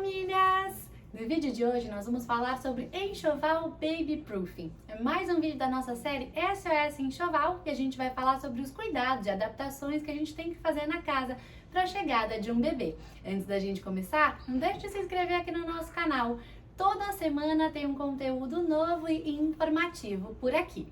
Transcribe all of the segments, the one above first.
famílias! No vídeo de hoje nós vamos falar sobre enxoval Baby Proofing. É mais um vídeo da nossa série SOS Enxoval e a gente vai falar sobre os cuidados e adaptações que a gente tem que fazer na casa para a chegada de um bebê. Antes da gente começar, não deixe de se inscrever aqui no nosso canal. Toda semana tem um conteúdo novo e informativo por aqui.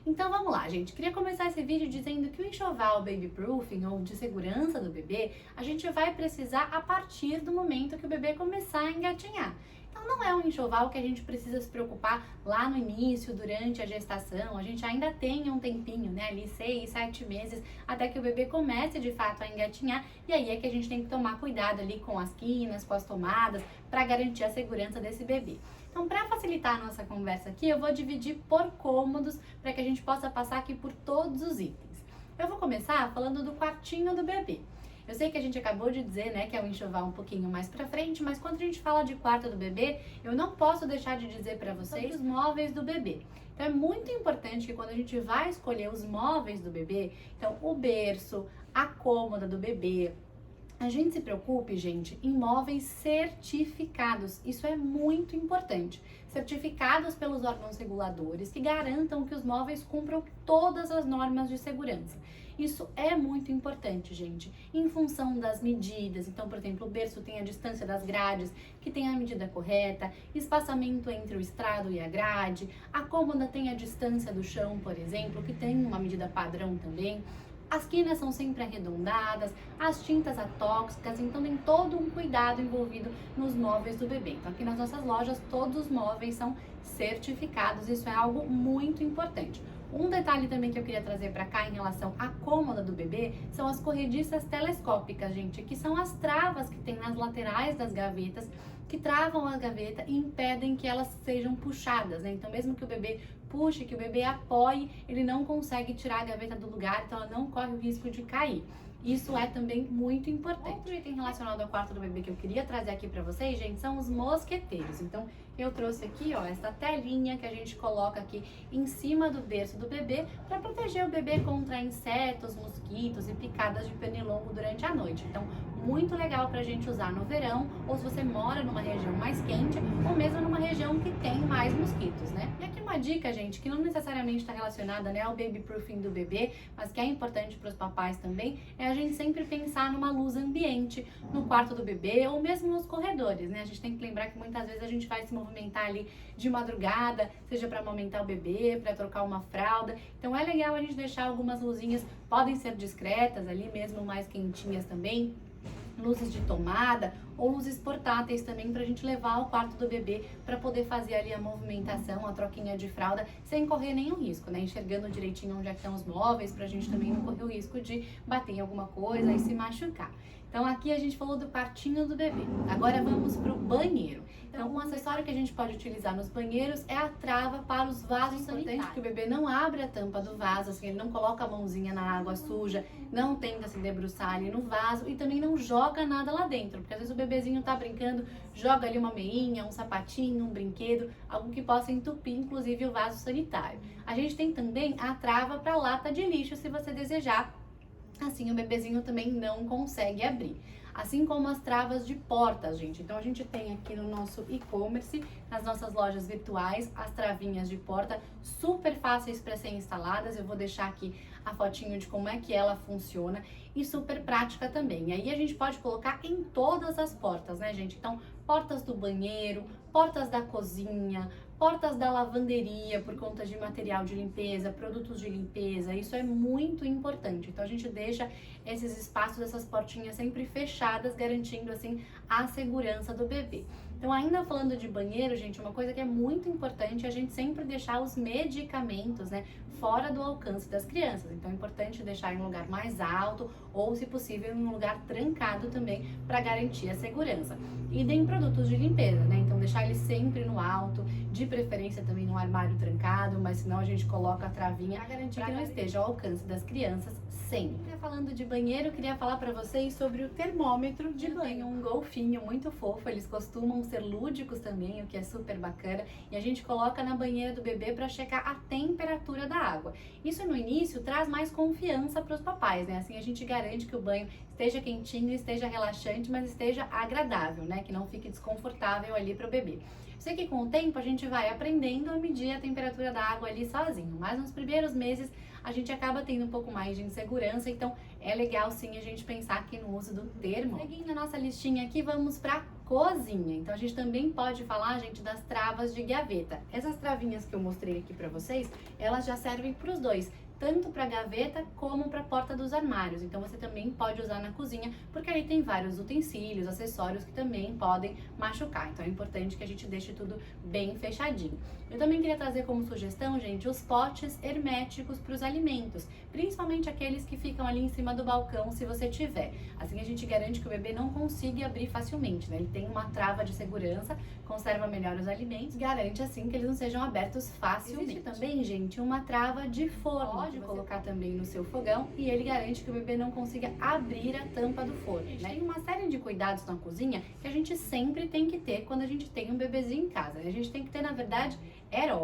Então vamos lá, gente. Queria começar esse vídeo dizendo que o enxoval Baby Proofing, ou de segurança do bebê, a gente vai precisar a partir do momento que o bebê começar a engatinhar. Então não é um enxoval que a gente precisa se preocupar lá no início, durante a gestação. A gente ainda tem um tempinho, né, ali 6, 7 meses, até que o bebê comece de fato a engatinhar. E aí é que a gente tem que tomar cuidado ali com as quinas, com as tomadas, para garantir a segurança desse bebê. Então, para facilitar a nossa conversa aqui, eu vou dividir por cômodos para que a gente possa passar aqui por todos os itens. Eu vou começar falando do quartinho do bebê. Eu sei que a gente acabou de dizer, né, que é um enxoval um pouquinho mais para frente, mas quando a gente fala de quarto do bebê, eu não posso deixar de dizer para vocês os móveis do bebê. Então, é muito importante que quando a gente vai escolher os móveis do bebê, então o berço, a cômoda do bebê, a gente se preocupe, gente, em móveis certificados. Isso é muito importante. Certificados pelos órgãos reguladores que garantam que os móveis cumpram todas as normas de segurança. Isso é muito importante, gente, em função das medidas. Então, por exemplo, o berço tem a distância das grades, que tem a medida correta, espaçamento entre o estrado e a grade, a cômoda tem a distância do chão, por exemplo, que tem uma medida padrão também. As quinas são sempre arredondadas, as tintas atóxicas, então tem todo um cuidado envolvido nos móveis do bebê. Então aqui nas nossas lojas todos os móveis são certificados, isso é algo muito importante. Um detalhe também que eu queria trazer para cá em relação à cômoda do bebê são as corrediças telescópicas, gente, que são as travas que tem nas laterais das gavetas, que travam a gaveta e impedem que elas sejam puxadas, né? Então mesmo que o bebê puxe, que o bebê apoie, ele não consegue tirar a gaveta do lugar, então ela não corre o risco de cair. Isso é também muito importante. Outro item relacionado ao quarto do bebê que eu queria trazer aqui pra vocês, gente, são os mosqueteiros. Então, eu trouxe aqui, ó, essa telinha que a gente coloca aqui em cima do berço do bebê para proteger o bebê contra insetos, mosquitos e picadas de pernilongo durante a noite. Então, muito legal pra gente usar no verão, ou se você mora numa região mais quente, ou mesmo numa região que tem mais mosquitos, né? E aqui uma dica, gente, que não necessariamente está relacionada, né, ao baby proofing do bebê, mas que é importante para os papais também, é a gente sempre pensar numa luz ambiente no quarto do bebê ou mesmo nos corredores, né? A gente tem que lembrar que muitas vezes a gente vai se movimentar ali de madrugada, seja para amamentar o bebê, para trocar uma fralda. Então é legal a gente deixar algumas luzinhas, podem ser discretas ali mesmo, mais quentinhas também, luzes de tomada ou luzes portáteis também pra gente levar ao quarto do bebê para poder fazer ali a movimentação, a troquinha de fralda sem correr nenhum risco, né? Enxergando direitinho onde é que estão os móveis pra gente também não correr o risco de bater em alguma coisa e se machucar. Então aqui a gente falou do quartinho do bebê. Agora vamos pro banheiro. Então um acessório que a gente pode utilizar nos banheiros é a trava para os vasos sanitários. Que o bebê não abre a tampa do vaso, assim, ele não coloca a mãozinha na água suja, não tenta se debruçar ali no vaso e também não joga nada lá dentro, porque às vezes o bebezinho tá brincando, joga ali uma meinha, um sapatinho, um brinquedo, algo que possa entupir inclusive o vaso sanitário. A gente tem também a trava para lata de lixo, se você desejar. Assim o bebezinho também não consegue abrir. Assim como as travas de portas, gente. Então a gente tem aqui no nosso e-commerce, nas nossas lojas virtuais, as travinhas de porta super fáceis para serem instaladas. Eu vou deixar aqui a fotinho de como é que ela funciona e super prática também. E aí a gente pode colocar em todas as portas, né, gente? Então, portas do banheiro, portas da cozinha, portas da lavanderia por conta de material de limpeza, produtos de limpeza, isso é muito importante. Então a gente deixa esses espaços, essas portinhas sempre fechadas, garantindo assim a segurança do bebê. Então ainda falando de banheiro, gente, uma coisa que é muito importante é a gente sempre deixar os medicamentos, né, fora do alcance das crianças. Então é importante deixar em um lugar mais alto ou, se possível, em um lugar trancado também para garantir a segurança. E em produtos de limpeza, né? Então deixar eles sempre no alto, de preferência também no armário trancado, mas senão a gente coloca a travinha para garantir que não esteja ao alcance das crianças sempre. Falando de banheiro, eu queria falar para vocês sobre o termômetro de banho. Um golfinho muito fofo, eles costumam ser ser lúdicos também, o que é super bacana. E a gente coloca na banheira do bebê para checar a temperatura da água. Isso no início traz mais confiança para os papais, né? Assim a gente garante que o banho esteja quentinho, esteja relaxante, mas esteja agradável, né? Que não fique desconfortável ali para o bebê. Sei que com o tempo a gente vai aprendendo a medir a temperatura da água ali sozinho, mas nos primeiros meses a gente acaba tendo um pouco mais de insegurança, então é legal sim a gente pensar aqui no uso do termo. Seguindo a nossa listinha aqui, vamos para cozinha. Então a gente também pode falar, gente, das travas de gaveta. Essas travinhas que eu mostrei aqui para vocês, elas já servem para os dois, tanto para gaveta como para a porta dos armários. Então você também pode usar na cozinha, porque aí tem vários utensílios, acessórios que também podem machucar. Então é importante que a gente deixe tudo bem fechadinho. Eu também queria trazer como sugestão, gente, os potes herméticos para os alimentos, principalmente aqueles que ficam ali em cima do balcão, se você tiver. Assim a gente garante que o bebê não consiga abrir facilmente, né? Ele tem uma trava de segurança, conserva melhor os alimentos, garante assim que eles não sejam abertos facilmente. Existe também, gente, uma trava de forno. Pode colocar também no seu fogão e ele garante que o bebê não consiga abrir a tampa do forno, né? Tem uma série de cuidados na cozinha que a gente sempre tem que ter quando a gente tem um bebezinho em casa. A gente tem que ter, na verdade,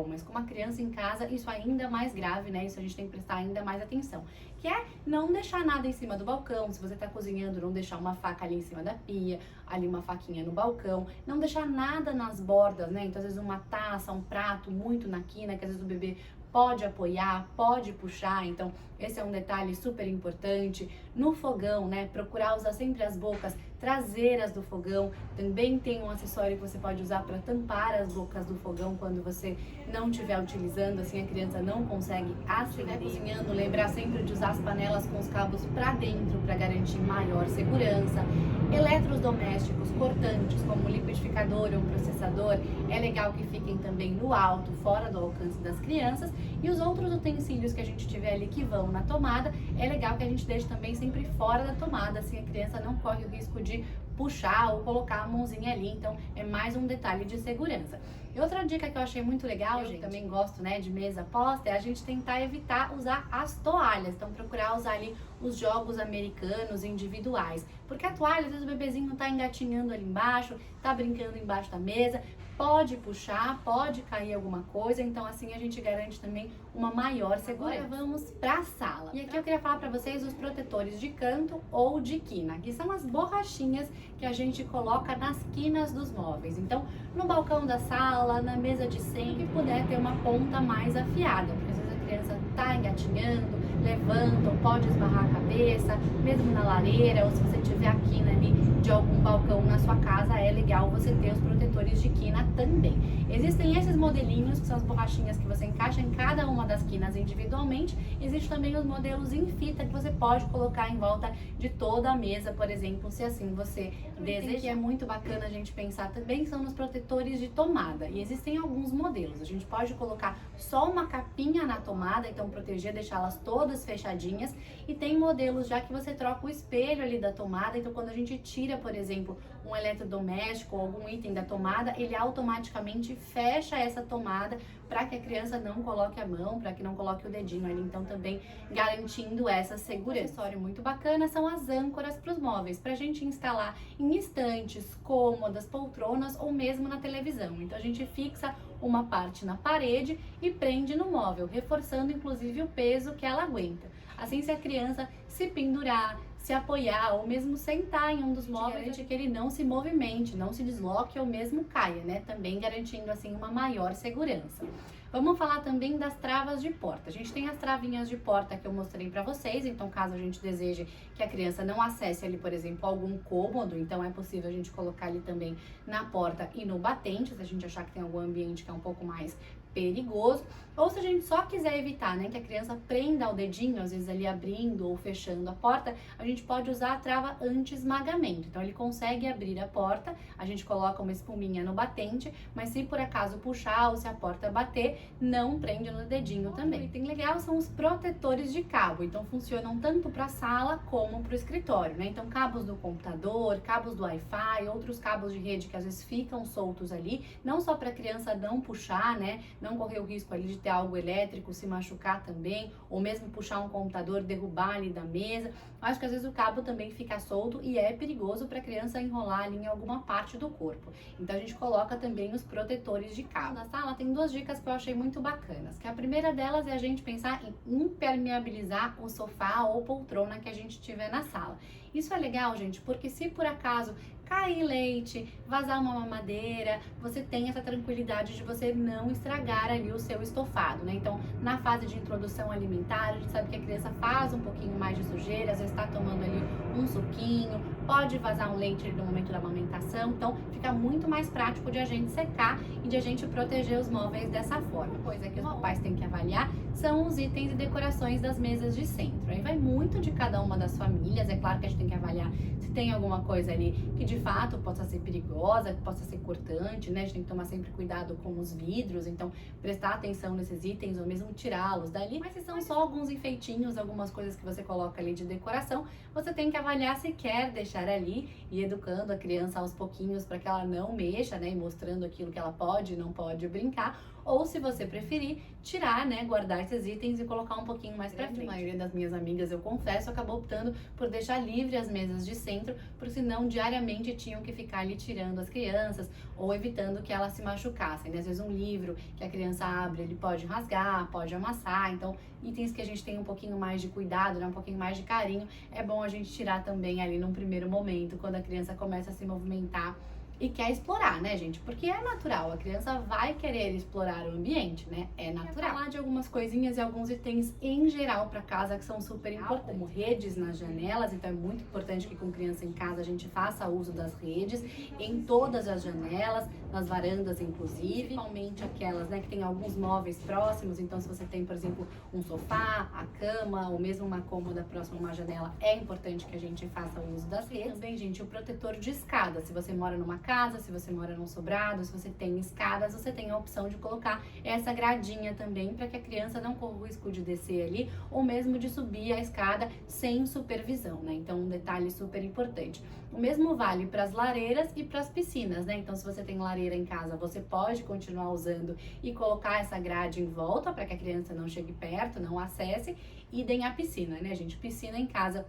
mas com uma criança em casa, isso ainda é mais grave, né? Isso a gente tem que prestar ainda mais atenção. Que é não deixar nada em cima do balcão. Se você tá cozinhando, não deixar uma faca ali em cima da pia, ali uma faquinha no balcão. Não deixar nada nas bordas, né? Então, às vezes, uma taça, um prato muito na quina, que às vezes o bebê pode apoiar, pode puxar, então esse é um detalhe super importante. No fogão, né, procurar usar sempre as bocas traseiras do fogão. Também tem um acessório que você pode usar para tampar as bocas do fogão quando você não estiver utilizando, assim a criança não consegue acender. Cozinhando, lembrar sempre de usar as panelas com os cabos para dentro para garantir maior segurança. Eletrodomésticos cortantes, como o liquidificador ou um processador, é legal que fiquem também no alto, fora do alcance das crianças. E os outros utensílios que a gente tiver ali que vão na tomada, é legal que a gente deixe também sempre fora da tomada, assim a criança não corre o risco de puxar ou colocar a mãozinha ali, então é mais um detalhe de segurança. E outra dica que eu achei muito legal, gente, também gosto, né, de mesa posta, é a gente tentar evitar usar as toalhas, então procurar usar ali os jogos americanos individuais, porque a toalha, às vezes o bebezinho tá engatinhando ali embaixo, tá brincando embaixo da mesa, pode puxar, pode cair alguma coisa, então assim a gente garante também uma maior segurança. Agora vamos pra sala. E aqui eu queria falar pra vocês os protetores de canto ou de quina, que são as borrachinhas que a gente coloca nas quinas dos móveis. Então, no balcão da sala, na mesa de centro, que puder ter uma ponta mais afiada, porque às vezes a criança tá engatinhando, levanta ou pode esbarrar a cabeça, mesmo na lareira, ou se você tiver a quina ali de algum balcão na sua casa, é legal você ter os protetores de quina também. Existem esses modelinhos, que são as borrachinhas que você encaixa em cada uma das quinas individualmente. Existem também os modelos em fita, que você pode colocar em volta de toda a mesa, por exemplo, se assim você deseja. Que é muito bacana a gente pensar também são nos protetores de tomada. E existem alguns modelos. A gente pode colocar só uma capinha na tomada, então proteger, deixá-las todas fechadinhas. E tem modelos já que você troca o espelho ali da tomada, então quando a gente tira, por exemplo, um eletrodoméstico ou algum item da tomada, ele automaticamente fecha essa tomada para que a criança não coloque a mão, para que não coloque o dedinho ali, então também garantindo essa segurança. Um acessório muito bacana são as âncoras para os móveis, para a gente instalar em estantes, cômodas, poltronas ou mesmo na televisão. Então a gente fixa uma parte na parede e prende no móvel, reforçando inclusive o peso que ela aguenta. Assim, se a criança se pendurar, se apoiar ou mesmo sentar em um dos móveis, garante que ele não se movimente, não se desloque ou mesmo caia, né? Também garantindo assim uma maior segurança. Vamos falar também das travas de porta. A gente tem as travinhas de porta que eu mostrei para vocês, então caso a gente deseje que a criança não acesse ali, por exemplo, algum cômodo, então é possível a gente colocar ali também na porta e no batente, se a gente achar que tem algum ambiente que é um pouco mais perigoso, ou se a gente só quiser evitar, né, que a criança prenda o dedinho, às vezes ali abrindo ou fechando a porta, a gente pode usar a trava anti-esmagamento. Então ele consegue abrir a porta, a gente coloca uma espuminha no batente, mas se por acaso puxar ou se a porta bater, não prende no dedinho também. O item legal são os protetores de cabo, então funcionam tanto para a sala como para o escritório, né? Então cabos do computador, cabos do Wi-Fi, outros cabos de rede que às vezes ficam soltos ali, não só para a criança não puxar, né? Não correr o risco ali de ter algo elétrico, se machucar também, ou mesmo puxar um computador, derrubar ali da mesa. Acho que às vezes o cabo também fica solto e é perigoso para a criança enrolar ali em alguma parte do corpo. Então a gente coloca também os protetores de cabo. Na sala tem duas dicas que eu achei muito bacanas, que a primeira delas é a gente pensar em impermeabilizar o sofá ou poltrona que a gente tiver na sala. Isso é legal, gente, porque se por acaso cair leite, vazar uma mamadeira, você tem essa tranquilidade de você não estragar ali o seu estofado, né? Então, na fase de introdução alimentar, a gente sabe que a criança faz um pouquinho mais de sujeira, às vezes está tomando ali um suquinho, pode vazar um leite no momento da amamentação, então fica muito mais prático de a gente secar e de a gente proteger os móveis dessa forma. Coisa que os pais têm que avaliar são os itens e decorações das mesas de centro. Aí vai muito de cada uma das famílias, é claro que a gente tem que avaliar se tem alguma coisa ali que de fato possa ser perigosa, que possa ser cortante, né? A gente tem que tomar sempre cuidado com os vidros, então prestar atenção nesses itens ou mesmo tirá-los dali. Mas se são só alguns enfeitinhos, algumas coisas que você coloca ali de decoração, você tem que avaliar se quer deixar ali e educando a criança aos pouquinhos para que ela não mexa, né? E mostrando aquilo que ela pode e não pode brincar. Ou se você preferir, tirar, né, guardar esses itens e colocar um pouquinho mais pra frente. A maioria das minhas amigas, eu confesso, acabou optando por deixar livre as mesas de centro, porque senão diariamente tinham que ficar ali tirando as crianças ou evitando que elas se machucassem, né? Às vezes um livro que a criança abre, ele pode rasgar, pode amassar, então itens que a gente tem um pouquinho mais de cuidado, né, um pouquinho mais de carinho, é bom a gente tirar também ali num primeiro momento, quando a criança começa a se movimentar e quer explorar, né, gente? Porque é natural, a criança vai querer explorar o ambiente, né? É natural. Falar de algumas coisinhas e alguns itens em geral para casa que são super importantes, como redes nas janelas, então é muito importante que com criança em casa a gente faça uso das redes em todas as janelas, nas varandas inclusive, principalmente aquelas, né, que tem alguns móveis próximos, então se você tem, por exemplo, um sofá, a cama ou mesmo uma cômoda próxima a uma janela, é importante que a gente faça uso das redes. Também, gente, o protetor de escada, se você mora numa casa, se você mora num sobrado, se você tem escadas, você tem a opção de colocar essa gradinha também para que a criança não corra o risco de descer ali ou mesmo de subir a escada sem supervisão, né? Então, um detalhe super importante. O mesmo vale para as lareiras e para as piscinas, né? Então, se você tem lareira em casa, você pode continuar usando e colocar essa grade em volta para que a criança não chegue perto, não acesse. Idem a piscina, né, gente? Piscina em casa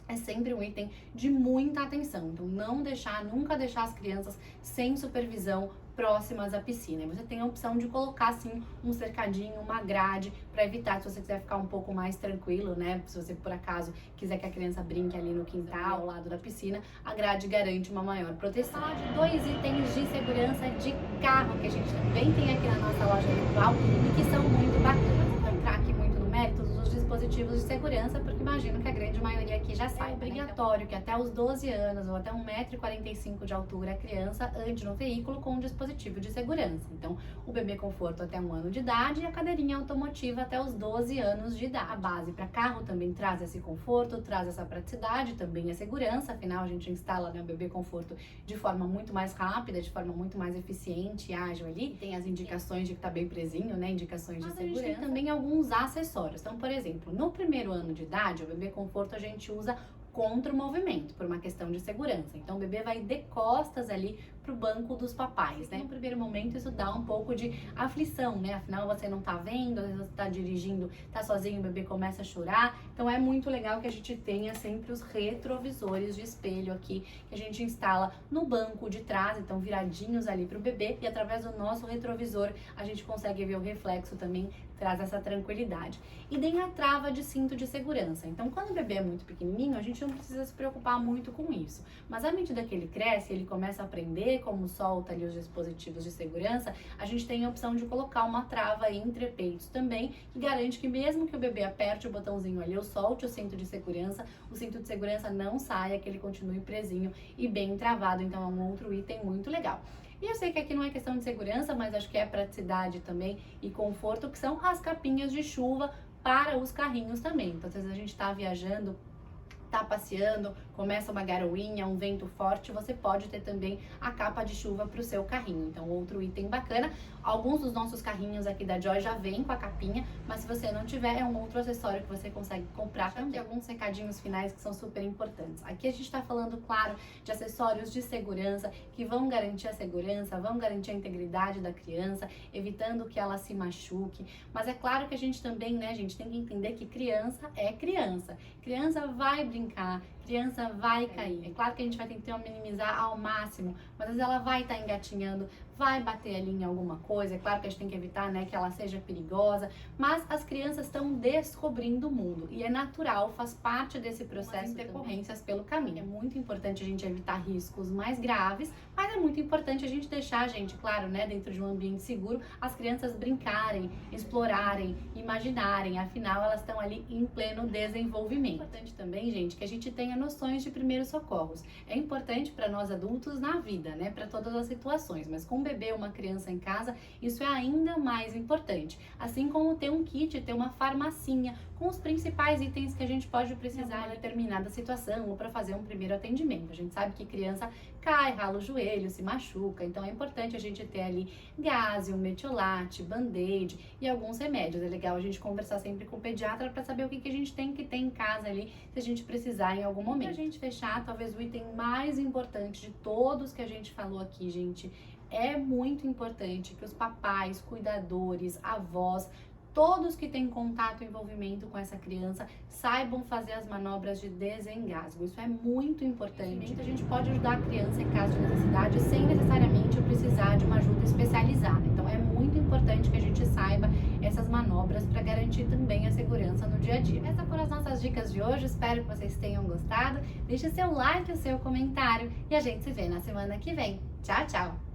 é sempre um item de muita atenção, então nunca deixar as crianças sem supervisão próximas à piscina. Você tem a opção de colocar assim um cercadinho, uma grade, para evitar, se você quiser ficar um pouco mais tranquilo, né? Se você por acaso quiser que a criança brinque ali no quintal, ao lado da piscina, a grade garante uma maior proteção. Falar de dois itens de segurança de carro que a gente também tem aqui na nossa loja virtual e que são muito bacanas. Não vou entrar aqui muito no mérito dos dispositivos de segurança, porque imagino que a grande maioria aqui já sabe. É obrigatório que até os 12 anos ou até 1,45 m de altura a criança ande no veículo com um dispositivo de segurança. Então, o bebê conforto até 1 ano de idade e a cadeirinha automotiva até os 12 anos de idade. A base para carro também traz esse conforto, traz essa praticidade, também a segurança, afinal a gente instala, né, o bebê conforto de forma muito mais rápida, de forma muito mais eficiente e ágil ali. Tem as indicações de que tá bem presinho, né, indicações de segurança. A gente tem também alguns acessórios. Então, por exemplo, no primeiro ano de idade, o bebê conforto a gente usa contra o movimento, por uma questão de segurança. Então, o bebê vai de costas ali pro banco dos papais, né? No primeiro momento, isso dá um pouco de aflição, né? Afinal, você não tá vendo, às vezes você tá dirigindo, tá sozinho, o bebê começa a chorar. Então, é muito legal que a gente tenha sempre os retrovisores de espelho aqui, que a gente instala no banco de trás, então viradinhos ali pro bebê, e através do nosso retrovisor, a gente consegue ver o reflexo também, traz essa tranquilidade. E tem a trava de cinto de segurança. Então, quando o bebê é muito pequenininho, a gente não precisa se preocupar muito com isso. Mas à medida que ele cresce, ele começa a aprender como solta ali os dispositivos de segurança, a gente tem a opção de colocar uma trava entre peitos também, que garante que mesmo que o bebê aperte o botãozinho ali ou solte o cinto de segurança não saia, que ele continue presinho e bem travado. Então, é um outro item muito legal. E eu sei que aqui não é questão de segurança, mas acho que é praticidade também e conforto, que são as capinhas de chuva para os carrinhos também. Então, às vezes a gente está viajando tá passeando, começa uma garoinha, um vento forte, você pode ter também a capa de chuva para o seu carrinho. Então, outro item bacana. Alguns dos nossos carrinhos aqui da Joy já vem com a capinha, mas se você não tiver, é um outro acessório que você consegue comprar. Tem alguns recadinhos finais que são super importantes. Aqui a gente está falando, claro, de acessórios de segurança que vão garantir a segurança, vão garantir a integridade da criança, evitando que ela se machuque. Mas é claro que a gente também, né, gente, tem que entender que criança é criança. Criança vai brincar, criança vai cair. É claro que a gente vai tentar minimizar ao máximo, mas às vezes ela vai estar engatinhando, vai bater ali em alguma coisa. É claro que a gente tem que evitar, né, que ela seja perigosa, mas as crianças estão descobrindo o mundo e é natural, faz parte desse processo de intercorrências pelo caminho. É muito importante a gente evitar riscos mais graves, mas é muito importante a gente deixar, gente, claro, né, dentro de um ambiente seguro, as crianças brincarem, explorarem, imaginarem, afinal elas estão ali em pleno desenvolvimento. É importante também, gente, que a gente tenha noções de primeiros socorros. É importante para nós adultos na vida, né, para todas as situações, mas com um bebê ou uma criança em casa, isso é ainda mais importante. Assim como ter um kit, ter uma farmacinha com os principais itens que a gente pode precisar em uma determinada situação ou para fazer um primeiro atendimento. A gente sabe que criança cai, rala o joelho, se machuca, então é importante a gente ter ali Gásio, metiolate, band-aid e alguns remédios. É legal a gente conversar sempre com o pediatra para saber o que a gente tem que ter em casa ali se a gente precisar em algum momento. Pra gente fechar, talvez o item mais importante de todos que a gente falou aqui, gente, é muito importante que os papais, cuidadores, avós, todos que têm contato e envolvimento com essa criança saibam fazer as manobras de desengasgo. Isso é muito importante. A gente pode ajudar a criança em caso de necessidade sem necessariamente precisar de uma ajuda especializada. Então é muito importante que a gente saiba essas manobras para garantir também a segurança no dia a dia. Essas foram as nossas dicas de hoje. Espero que vocês tenham gostado. Deixe seu like, o seu comentário e a gente se vê na semana que vem. Tchau, tchau!